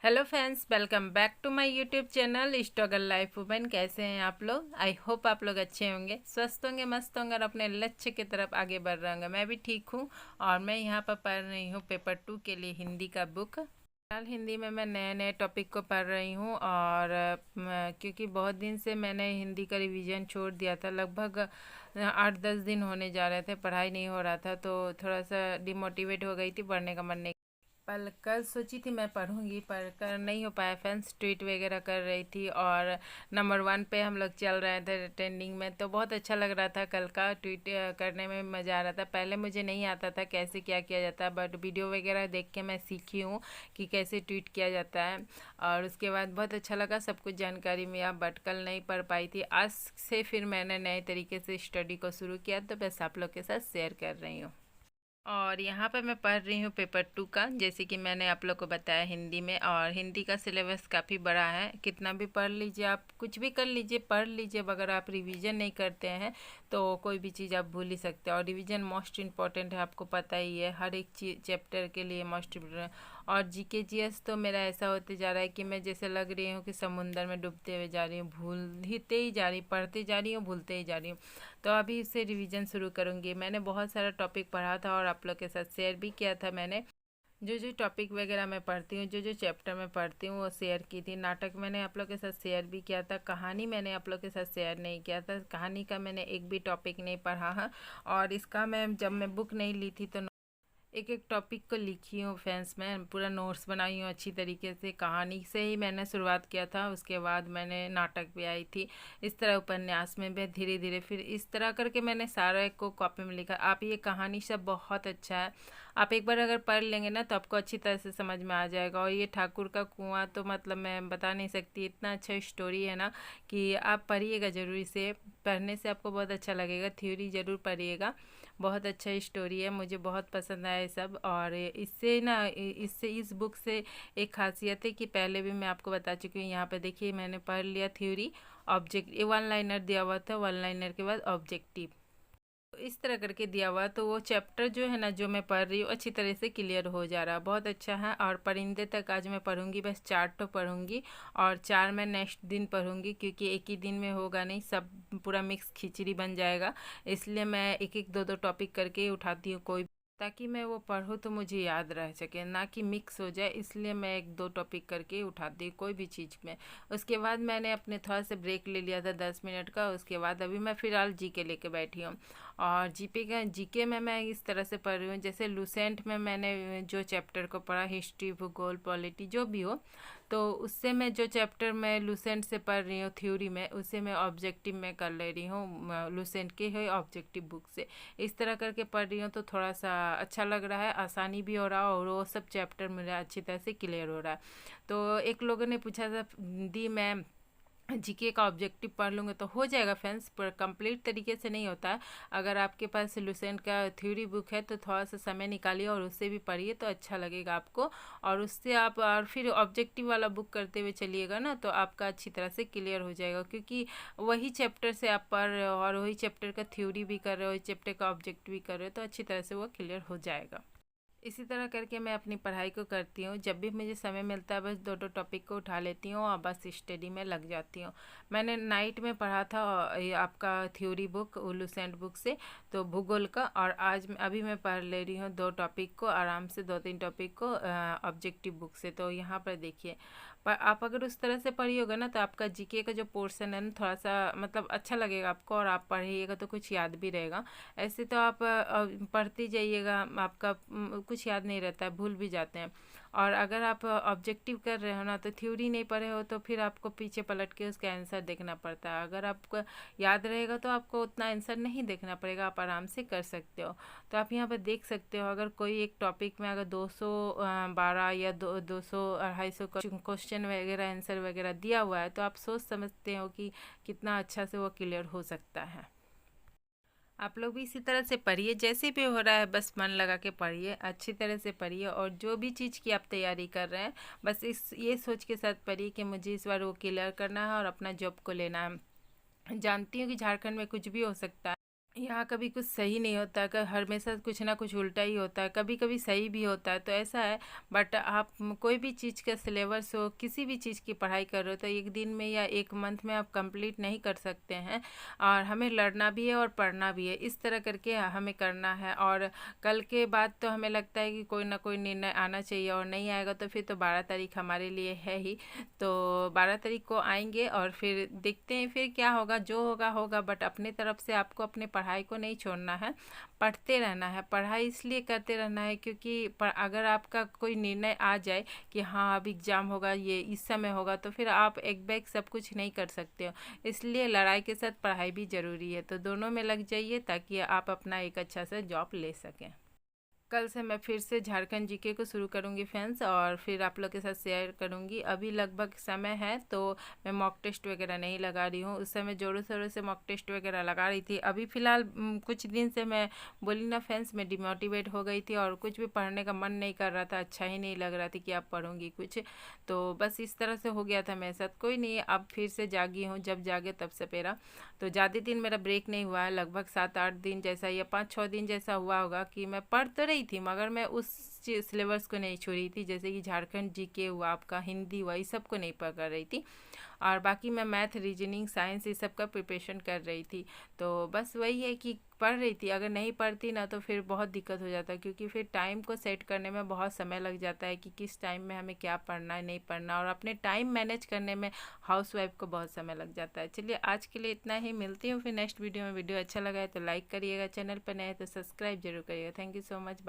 Hello friends, welcome back to my YouTube channel struggle life women. कैसे हैं आप लोग? आई होप आप लोग अच्छे होंगे, स्वस्थ होंगे, मस्त होंगे और अपने लक्ष्य की तरफ आगे बढ़ रहे होंगे। मैं भी ठीक हूँ और मैं यहाँ पर पढ़ रही हूँ पेपर 2 के लिए हिंदी का बुक। फिलहाल हिंदी में मैं नए नए टॉपिक को पढ़ रही हूँ और क्योंकि बहुत दिन से मैंने हिंदी का रिवीजन छोड़ दिया था, लगभग 8-10 दिन होने जा रहे थे, पढ़ाई नहीं हो रहा था, तो थोड़ा सा डिमोटिवेट हो गई थी, पढ़ने का मन नहीं। पर कल सोची थी मैं पढ़ूंगी, पर कर नहीं हो पाया फ्रेंड्स, ट्वीट वगैरह कर रही थी और नंबर 1 पे हम लोग चल रहे थे ट्रेंडिंग में, तो बहुत अच्छा लग रहा था। कल का ट्वीट करने में मज़ा आ रहा था। पहले मुझे नहीं आता था कैसे क्या किया जाता है, बट वीडियो वगैरह देख के मैं सीखी हूँ कि कैसे ट्वीट किया जाता है और उसके बाद बहुत अच्छा लगा, सब कुछ जानकारी मिला। बट कल नहीं पढ़ पाई थी, आज से फिर मैंने नए तरीके से स्टडी को शुरू किया, तो बस आप लोग के साथ शेयर कर रही हूँ। और यहाँ पर मैं पढ़ रही हूँ पेपर 2 का, जैसे कि मैंने आप लोग को बताया हिंदी में। और हिंदी का सिलेबस काफ़ी बड़ा है, कितना भी पढ़ लीजिए, आप कुछ भी कर लीजिए, पढ़ लीजिए, अगर आप रिवीजन नहीं करते हैं तो कोई भी चीज़ आप भूल ही सकते हैं। और रिवीजन मोस्ट इम्पॉर्टेंट है, आपको पता ही है, हर एक चीज चैप्टर के लिए मोस्ट इम्पोर्टेंट। और जीके जीएस तो मेरा ऐसा होते जा रहा है कि मैं जैसे लग रही हूँ कि समुंदर में डूबते हुए जा रही हूँ, भूलते ही जा रही, पढ़ते जा रही हूँ, भूलते ही जा रही हूँ। तो अभी इससे रिवीजन शुरू करूँगी। मैंने बहुत सारा टॉपिक पढ़ा था और आप लोग के साथ शेयर भी किया था मैंने। जो जो टॉपिक वगैरह मैं पढ़ती हूँ, जो जो चैप्टर मैं पढ़ती हूँ, वो शेयर की थी। नाटक मैंने आप लोग के साथ शेयर भी किया था, कहानी मैंने आप लोग के साथ शेयर नहीं किया था, कहानी का मैंने एक भी टॉपिक नहीं पढ़ा है। और इसका मैं जब मैं बुक नहीं ली थी तो एक एक टॉपिक को लिखी हूँ फ्रेंड्स, मैं पूरा नोट्स बनाई हूँ अच्छी तरीके से। कहानी से ही मैंने शुरुआत किया था, उसके बाद मैंने नाटक भी आई थी, इस तरह उपन्यास में भी धीरे धीरे, फिर इस तरह करके मैंने सारा को कॉपी में लिखा। आप ये कहानी सब बहुत अच्छा है, आप एक बार अगर पढ़ लेंगे ना तो आपको अच्छी तरह से समझ में आ जाएगा। और ये ठाकुर का कुआं तो मतलब मैं बता नहीं सकती, इतना अच्छा स्टोरी है ना कि आप पढ़िएगा ज़रूर। इसे पढ़ने से आपको बहुत अच्छा लगेगा, थ्योरी ज़रूर पढ़िएगा, बहुत अच्छा स्टोरी है, मुझे बहुत पसंद आया ये सब। और इससे ना इससे इस बुक से एक खासियत है कि पहले भी मैं आपको बता चुकी हूँ। यहाँ पे देखिए, मैंने पढ़ लिया थ्योरी, ऑब्जेक्ट, 1 लाइनर दिया हुआ था, 1 लाइनर के बाद ऑब्जेक्टिव, तो इस तरह करके दिया हुआ, तो वो चैप्टर जो है ना, जो मैं पढ़ रही हूँ, अच्छी तरह से क्लियर हो जा रहा है, बहुत अच्छा है। और परिंदे तक आज मैं पढ़ूंगी, बस 4 तो पढ़ूंगी और 4 मैं नेक्स्ट दिन पढ़ूंगी, क्योंकि एक ही दिन में होगा नहीं, सब पूरा मिक्स खिचड़ी बन जाएगा। इसलिए मैं एक एक दो दो टॉपिक करके उठाती हूँ कोई, ताकि मैं वो पढूँ तो मुझे याद रह सके, ना कि मिक्स हो जाए। इसलिए मैं एक दो टॉपिक करके उठाती हूँ कोई भी चीज़ में। उसके बाद मैंने अपने थोड़ा सा ब्रेक ले लिया था 10 मिनट का, उसके बाद अभी मैं फिलहाल जीके लेके बैठी हूँ। और जीके में मैं इस तरह से पढ़ रही हूँ, जैसे लूसेंट में मैंने जो चैप्टर को पढ़ा, हिस्ट्री, भूगोल, पॉलिटी, जो भी हो, तो उससे मैं जो चैप्टर मैं लूसेंट से पढ़ रही हूँ थ्योरी में, उसे मैं ऑब्जेक्टिव में कर ले रही हूँ, लूसेंट के है ऑब्जेक्टिव बुक से। इस तरह करके पढ़ रही हूँ, तो थोड़ा सा अच्छा लग रहा है, आसानी भी हो रहा है और वो सब चैप्टर मेरा अच्छी तरह से क्लियर हो रहा है। तो एक लोगों ने पूछा था दी मैं जीके का ऑब्जेक्टिव पढ़ लूँगा तो हो जाएगा फ्रेंड्स, पर कंप्लीट तरीके से नहीं होता है। अगर आपके पास लुसेंट का थ्योरी बुक है तो थोड़ा सा समय निकालिए और उससे भी पढ़िए, तो अच्छा लगेगा आपको। और उससे आप और फिर ऑब्जेक्टिव वाला बुक करते हुए चलिएगा ना, तो आपका अच्छी तरह से क्लियर हो जाएगा, क्योंकि वही चैप्टर से आप पढ़ रहे हो और वही चैप्टर का थ्योरी भी कर रहे हो, वही चैप्टर का ऑब्जेक्टिव भी कर रहे हो, तो अच्छी तरह से वो क्लियर हो जाएगा। इसी तरह करके मैं अपनी पढ़ाई को करती हूँ, जब भी मुझे समय मिलता है बस दो दो टॉपिक को उठा लेती हूँ और बस स्टडी में लग जाती हूँ। मैंने नाइट में पढ़ा था ये आपका थ्योरी बुक लुसेंट बुक से, तो भूगोल का। और आज अभी मैं पढ़ ले रही हूँ 2 टॉपिक को आराम से, 2-3 टॉपिक को ऑब्जेक्टिव बुक से। तो यहाँ पर देखिए, पर आप अगर उस तरह से पढ़िएगा ना तो आपका जीके का जो पोर्शन है ना, थोड़ा सा मतलब अच्छा लगेगा आपको, और आप पढ़िएगा तो कुछ याद भी रहेगा। ऐसे तो आप पढ़ते जाइएगा, आपका कुछ याद नहीं रहता है, भूल भी जाते हैं। और अगर आप ऑब्जेक्टिव कर रहे हो ना, तो थ्योरी नहीं पढ़े हो तो फिर आपको पीछे पलट के उसका आंसर देखना पड़ता है। अगर आपको याद रहेगा तो आपको उतना आंसर नहीं देखना पड़ेगा, आप आराम से कर सकते हो। तो आप यहाँ पर देख सकते हो, अगर कोई एक टॉपिक में अगर 212 या 200-250 क्वेश्चन वगैरह आंसर वगैरह दिया हुआ है, तो आप सोच समझते हो कि कितना अच्छा से वो क्लियर हो सकता है। आप लोग भी इसी तरह से पढ़िए, जैसे भी हो रहा है बस मन लगा के पढ़िए, अच्छी तरह से पढ़िए। और जो भी चीज़ की आप तैयारी कर रहे हैं, बस इस ये सोच के साथ पढ़िए कि मुझे इस बार वो क्लियर करना है और अपना जॉब को लेना है। जानती हूँ कि झारखंड में कुछ भी हो सकता है, यहाँ कभी कुछ सही नहीं होता, हमेशा कुछ ना कुछ उल्टा ही होता है, कभी कभी सही भी होता है, तो ऐसा है। बट आप कोई भी चीज़ का सिलेबस हो, किसी भी चीज़ की पढ़ाई कर रहे हो, तो एक दिन में या एक मंथ में आप कंप्लीट नहीं कर सकते हैं। और हमें लड़ना भी है और पढ़ना भी है, इस तरह करके हमें करना है। और कल के बाद तो हमें लगता है कि कोई ना कोई निर्णय आना चाहिए, और नहीं आएगा तो फिर तो 12 तारीख हमारे लिए है ही। तो 12 तारीख को आएंगे और फिर देखते हैं फिर क्या होगा, जो होगा होगा। बट अपने तरफ से आपको अपने पढ़ाई को नहीं छोड़ना है, पढ़ते रहना है। पढ़ाई इसलिए करते रहना है क्योंकि अगर आपका कोई निर्णय आ जाए कि हाँ अब एग्ज़ाम होगा, ये इस समय होगा, तो फिर आप एक बैग सब कुछ नहीं कर सकते हो। इसलिए लड़ाई के साथ पढ़ाई भी ज़रूरी है, तो दोनों में लग जाइए ताकि आप अपना एक अच्छा सा जॉब ले सकें। कल से मैं फिर से झारखंड जीके को शुरू करूँगी फ्रेंड्स, और फिर आप लोग के साथ शेयर करूँगी। अभी लगभग समय है तो मैं मॉक टेस्ट वगैरह नहीं लगा रही हूँ, उस समय ज़ोरों शोरों से मॉक टेस्ट वगैरह लगा रही थी। अभी फ़िलहाल कुछ दिन से मैं बोली ना फ्रेंड्स, मैं डिमोटिवेट हो गई थी और कुछ भी पढ़ने का मन नहीं कर रहा था, अच्छा ही नहीं लग रहा था कि आप पढ़ूँगी कुछ। तो बस इस तरह से हो गया था मेरे साथ। कोई नहीं, अब फिर से जागी हूँ, जब जागे तब सपेरा। तो ज़्यादा दिन मेरा ब्रेक नहीं हुआ है, लगभग 7-8 दिन जैसा या 5-6 दिन जैसा हुआ होगा कि मैं पढ़ तो रही थी मगर मैं उस सिलेबस को नहीं छोड़ी थी। जैसे कि झारखंड जीके हुआ, आपका हिंदी हुआ, इस सब को नहीं पढ़ कर रही थी। और बाकी मैं मैथ, रीजनिंग, साइंस इस सब का प्रिपरेशन कर रही थी। तो बस वही है कि पढ़ रही थी, अगर नहीं पढ़ती ना तो फिर बहुत दिक्कत हो जाता, क्योंकि फिर टाइम को सेट करने में बहुत समय लग जाता है कि किस टाइम में हमें क्या पढ़ना है नहीं पढ़ना, और अपने टाइम मैनेज करने में हाउसवाइफ को बहुत समय लग जाता है। चलिए आज के लिए इतना ही, मिलती हूँ फिर नेक्स्ट वीडियो में। वीडियो अच्छा लगा है तो लाइक करिएगा, चैनल पर नए हैं तो सब्सक्राइब जरूर करिएगा। Thank you so much, bye.